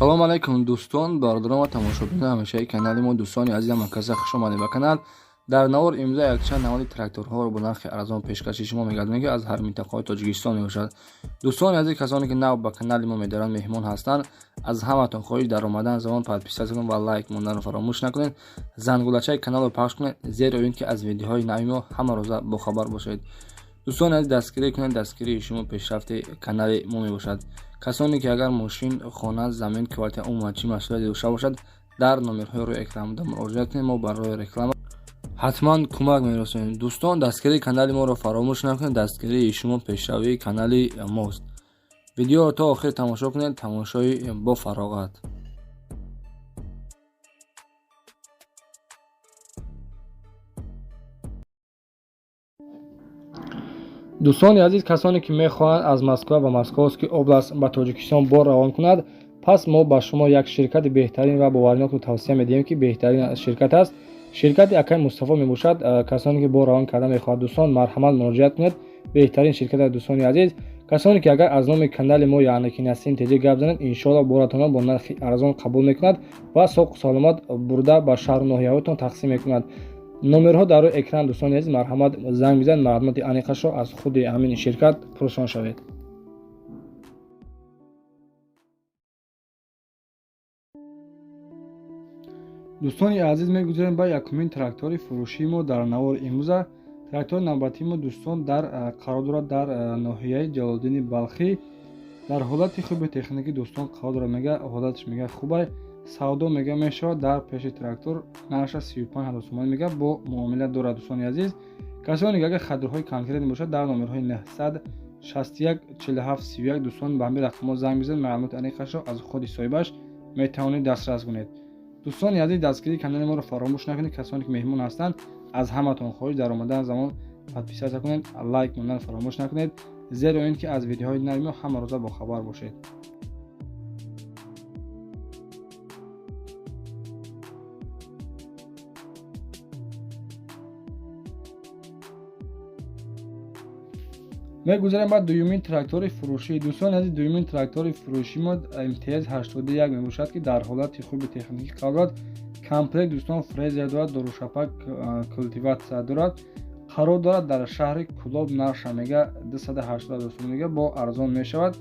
салом алайкум дӯстон, бародарон ва тамошобинони ҳамешаи канали мо. Дӯстони азизам, марказа хуш омадед ба канал. дар навор имрӯза якчанд намуди тракторҳоро бо нархи арзон пешкаши шумо мегардонем ки аз ҳар минтақаҳои Тоҷикистон мебошад. Дӯстони азиз, касоне ки нав ба канали мо медаранд, меҳмон ҳастанд, аз ҳаматон хоҳиш дар омадан замон подписатсия кунед ва лайк монданро фаромӯш накунед. Зангулачаи каналро пахш кунед, зеро ин ки аз видеоҳои нави мо ҳама рӯза бохабар бошед. дӯстони азиз, дастгирӣ кунед, дастгирии шумо пешрафти канали мо мебошад. касоне ки агар мошин, хона, замин, квартира умуман чӣ масъулияте дошта бошад, дар номерҳои рӯи экранда муроҷиат кунед. мо барои реклама ҳатман кӯмак мерасонем. дӯстон, дастгирии канали моро фаромӯш накунед, дастгирии шумо пешравии канали мост. видеоро то охир тамошо кунед, тамошои бо фароғат. дӯстони азиз, касоне ки мехоҳанд аз Москва ва Московский област ба Тоҷикистон бор равон кунад, пас мо ба шумо як ширкати беҳтарин ва боваринокро тавсия медиҳем ки беҳтарин ширкат аст. ширкати Акай Мустафо мебошад. касоне ки бор равон карда мехоҳад, дӯстон, марҳамат муроҷиат кунед. беҳтарин ширкат аст. дӯстони азиз, касоне ки агар аз номи канали мо яъне ки Насим Теҷи гап занед, иншоалло боратонро бо нархи арзон қабул мекунад ва соҳу саломат бурда ба шаҳру ноҳияҳоятон тақсим мекунад. номерҳо дар рӯи экран. дӯстони азиз, марҳамат занг бизанед, маълумоти аниқашро аз худи ҳамин ширкат пурсон шавед. дӯстони азиз, мегузарем ба якумин трактори фурӯшии мо дар навори имрӯза. трактори навбатии мо, дӯстон, қарор дорад дар ноҳияи Ҷалолиддини Балхӣ. дар ҳолати хуби техникӣ, дӯстон, қарор дорад. мега ҳолаташ мега хубай, савдо мега мешавад. дар пеши трактор нарша 35,000 сомон мега бо муомила дорад. дӯстони азиз, касоне ки агар хадрҳои конкрет бошад, дар номерҳои 961 47 31 дӯстон ба ҳамин рақамҳо занг бизанед, маълумоти аниқашро аз худи соҳибаш метавонед дастрас кунед. дӯстони азиз, дастгирии канали моро фаромӯш накунед. касоне ки меҳмон ҳастанд, аз ҳаматон хоҳиш дар омадан замон подписатсия кунед, лайк мондан фаромӯш накунед, зеро ин ки аз видеоҳои нави мо ҳама рӯза бохабар бошед. мегузарем ба дуюмин трактори фурӯшӣ. дӯстони азиз, дуюмин трактори фурӯшии мо МТЗ 81 мебошад ки дар ҳолати хуби техникӣ қарор дорад. комплект, дӯстон, фрезер дорад, дорушапак, култиватсия дорад. қарор дорад дар шаҳри Кӯлоб. нарша мега 280 сомон мега бо арзон мешавад.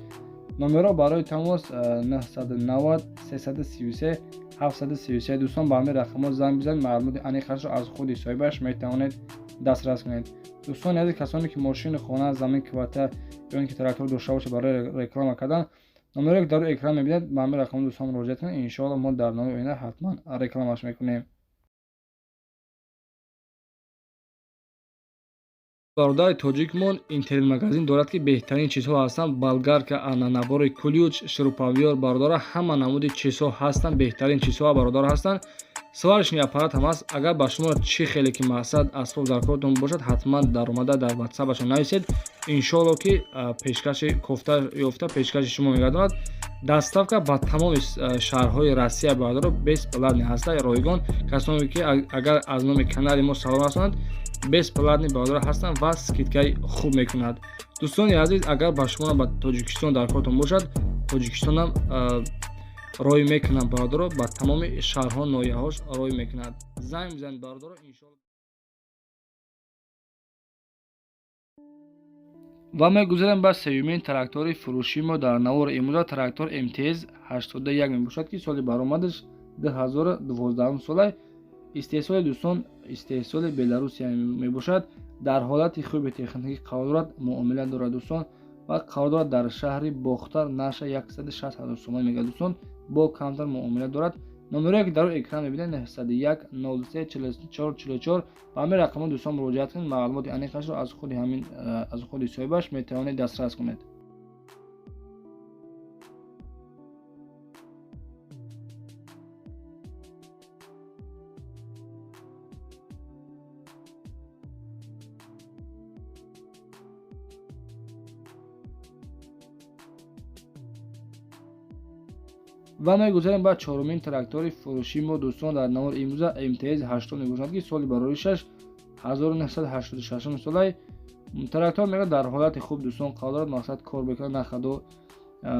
номерҳо барои тамос 990 333 733. дӯстон, ба ҳамин рақамҳо занг бизанед, маълумоти аниқашро аз худи соҳибаш метавонед дастрас кунед. дӯстони азиз, касоне ки мошини, хона, замин, квартира ё ин ки трактор дошта бошад барои реклама кардан, номеро ки дар рӯи экран мебинед, ба ҳамин рақамҳо дӯстон муроҷиат кунед. иншоалло мо дар номи оянда ҳатман рекламаш мекунем. бародари тоҷикмон интернет-магазин дорад ки беҳтарин чизҳо ҳастанд. болгарка, набори ключ, шурупавиёр бародора, ҳама намуди чизҳо ҳастанд. беҳтарин чизҳо бародор ҳастанд. сварочный аппарат ҳам аст. агар ба шумо чӣ хеле ки мақсад асбоб дар коротон бошад, ҳатман дар омада дар ватсапашон нависед. иншоалло ки пешкаши кофта ёфта пешкаши шумо мегардонад. доставка ба тамоми шаҳрҳои Россия бародоро бесплатный ҳаста. ройгон, касоне ки агар аз номи канали мо салом расонанд, бесплатный бародор ҳастанд ва скидкаи хуб мекунад. дӯстони азиз, агар ба шумо ба Тоҷикистон дар коротон бошад, Тоҷикистонам рой мекунад бародоро, ба тамоми шаҳрҳо, ноҳияҳош рой мекунад. занг бизанед бародоро, иншоалло. ва мегузарем ба сеюмин трактори фурӯшии мо дар навори имрӯза. трактор МТЗ 81 мебошад ки соли баромадаш 2012 сола. истеҳсоли, дӯстон, истеҳсоли Беларусия мебошад. дар ҳолати хуби техникӣ қарор дорад, муомила дорад, дӯстон, ва қарор дорад дар шаҳри Бохтар. наша 160,000 сомон мега, дӯстон, бо камтар муомила дорад. номеро ки дар рӯи экран мебинед 901 03 44 44. ба ҳамин рақамҳо дӯстон муроҷиат кунед, маълумоти аниқашро аз худи соҳибаш метавонед дастрас кунед. ва мегузарем ба чорумин трактори фурӯшии мо, дӯстон, дар навори имрӯза МТЗ 80 мебошад ки соли бароришаш 1986 сола. трактор мега дар ҳолати хуб, дӯстон, қарор дорад. мақсад кор бекунад, нахаду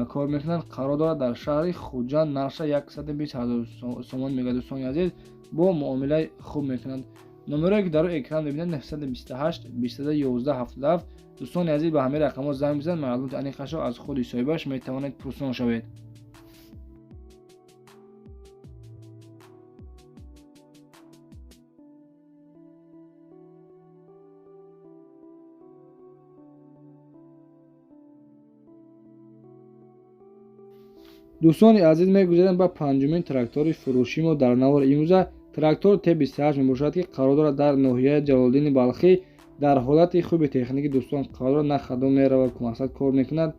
کار میکنند قرار دارد در شهر خوجا نقش 120,000 سومان میگه دوستان عزیز با معامله خوب میکنند. نمره که در اکران میبینید 928 22 11 77 دوستان عزیز به همه رقم‌ها زنگ بزنید معلومات انیقش از خود صاحبش میتوانید پرسان شوید. دوستان عزیز میگذاریم به پنجمین تراکتور فروشی ما در نوار امروز. تراکتور T28 میباشد که قرار دارد در ناحیه جلالالدین بلخی در حالت خوب تکنیکی دوستان قرار دارد نخدم میرود که مقصد کار میکند.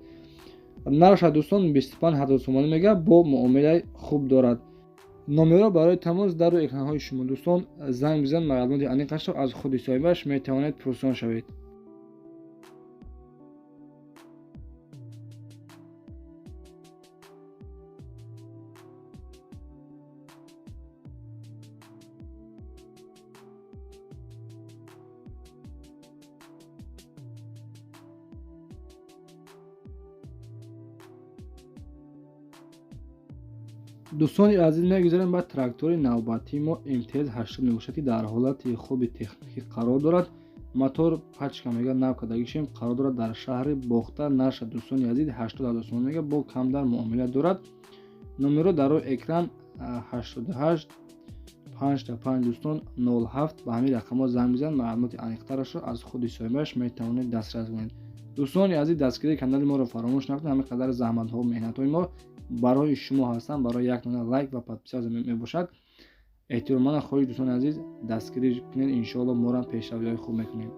نرخش دوستان 25,000 سومانی میگه با معامله خوب دارد. نمره برای تماس در روی اکران های شما دوستان زنگ بزنید معلومات انیقش از خود صاحبش میتوانید پرسان شوید. دوستان عزیز میگذاریم به تراکتور نوبتی ما امتیاز 80 میباشد که در حالت خوب تکنیکی قرار دارد. موتور پچکا میگه نو کدگیشیم قرار دارد در شهر باخته نرش. دوستان عزیز 80,000 سومان میگه با کم در معامله دارد. نمره در روی اکران 88 5 تا 5 دوستان 07 به همین رقم ها زنگ بزنید معلومات انیق‌ترش را از خود صاحبش میتوانید دسترس کنید. دوستان عزیز دستگیری کانال ما را فراموش نکنید. همین قدر زحمت ها و مهنت های ما برای شما هستن. برای یک دونه لایک و پادپیس میباشد. احتراما خواهش دوستان عزیز دستگیری کنید ان شاء الله ما را پیشروی خوب میکنیم.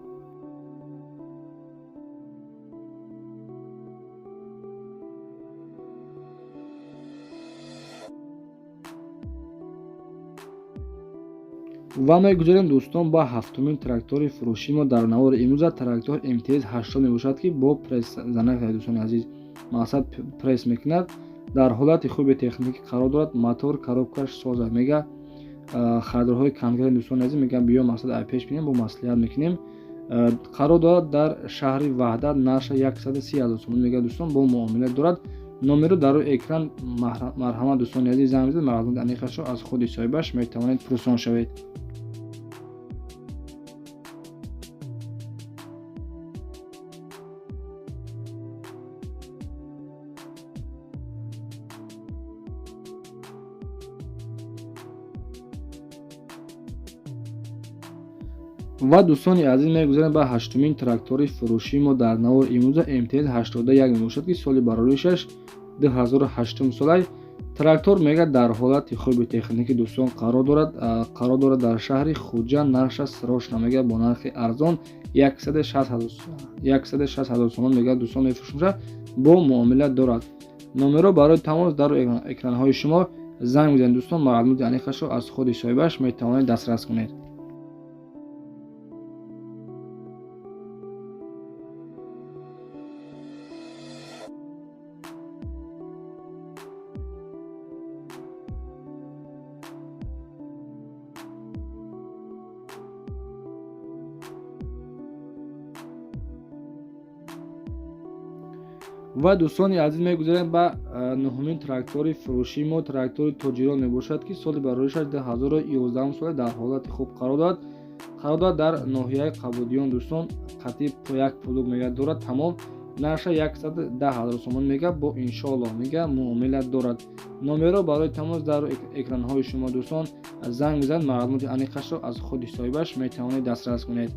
و میگذاریم دوستان با هفتمین تراکتور فروشی ما در نوار امروز. تراکتور امتیاز 80 میباشد که با پرس زنک دوستان عزیز مقصد پرس میکند. در حالت خوب تکنیکی قرار دارد. موتور کاروبکش ساز میگه خدرهای کنگره دوستان عزیز میگم بیا مقصد ای پیش بینیم با مصلحت میکنیم. قرار دارد در شهر وحدت نرش 130,000 سومان میگه دوستان با معامله دارد. نمره در روی اکران مرحمت دوستان عزیز زنگ بزنید معلومات انیقش را از خود صاحبش میتوانید پرسان شوید. و دوستان عزیز میگذاریم به هشتمین تراکتور فروشی ما در نوار امروز. امتیاز 81 میباشد که سال برارویشش 2008 سال. تراکتور میگه در حالت خوب تکنیکی دوستان قرار دارد در شهر خوجا نرخش سراش نمیگه با نرخ ارزان 160,000 سومان میگه دوستان میفروشه با معامله دارد. نمره برای تماس در اکران های شما زنگ بزنید دوستان معلومات انیقش را از خود صاحبش میتوانید دسترس کنید. و دوستان عزیز میگذاریم به نهمین تراکتور فروشی ما. تراکتور تاجران میباشد که سال برارویش 2011 سال در حالت خوب قرار دارد در ناحیه قبودیان دوستان قطعی یک پلوگ میگه دارد. تمام نرخش 110,000 سومان میگه با ان شاء الله میگه معامله دارد. نمره برای تماس در اکران های شما دوستان زنگ بزنید معلومات انیقش را از خود صاحبش میتوانید دسترس کنید.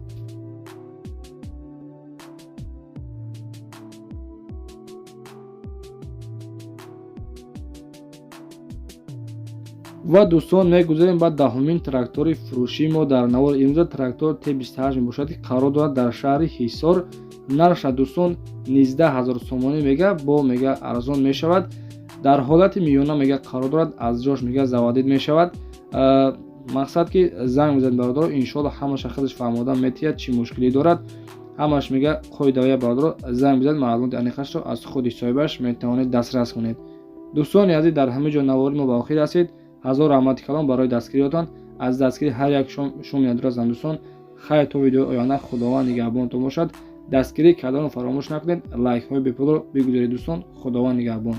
و دوستان میگذاریم بعد دهمین تراکتور فروشی ما در نوار امروز. تراکتور T28 میباشد که قرار دارد در شهر حصار نرخش دوستان 19,000 سومانی میگه با میگه ارزان میشود. در حالت میانه میگه قرار دارد از جاش میگه زوادید میشود. مقصد که زنگ بزنید برادر ان شاء الله همش خودش فهمیدن میتید چی مشکلی دارد همش میگه قاعده برادر زنگ بزنید معلومات انیقش را از خود صاحبش میتوانید دسترس کنید. دوستان عزیز در همه جا نواری ما با خیر هستید. هزار رحمت کلام برای دستگیریاتان. از دستگیری هر یک شما یاد دوستان خیر تو ویدیو آینده خداوند نگهبانتون باشد. دستگیری کردن رو فراموش نکنید. لایک های بپول رو بگذارید دوستان. خداوند نگهبان.